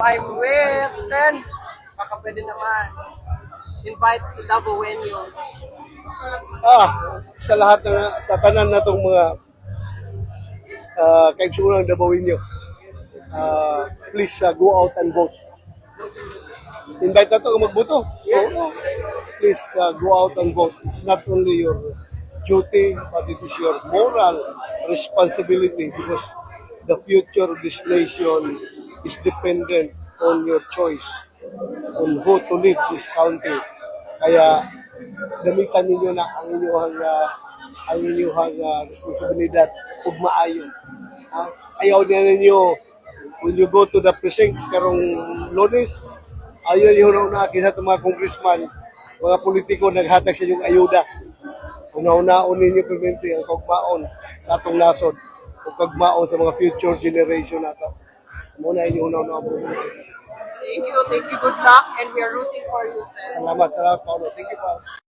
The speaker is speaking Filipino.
I'm with Sen. Baka pwede naman. Invite to Davao Venues. Sa lahat sa tanan na itong mga kaigsuunang Dabawin nyo, please go out and vote. Invite na ito magboto. Oo. Please go out and vote. It's not only your duty, but it is your moral responsibility because the future of this nation is dependent on your choice on who to lead this country. Kaya gamitan ninyo na ang inyong responsibilidad ug maayo. Ayaw na ninyo when you go to the precincts karong Lunes, ayaw ninyo na sa mga congressman, mga politiko naghatag sa inyong ayuda. Una-unaon ninyo permente ang kagmaon sa atong nasod o kagmaon sa mga future generation nato. Muna inyo una-unaon. Thank you. Good luck. And we are rooting for you, Sen. Salamat, Paulo. Thank you, Paulo.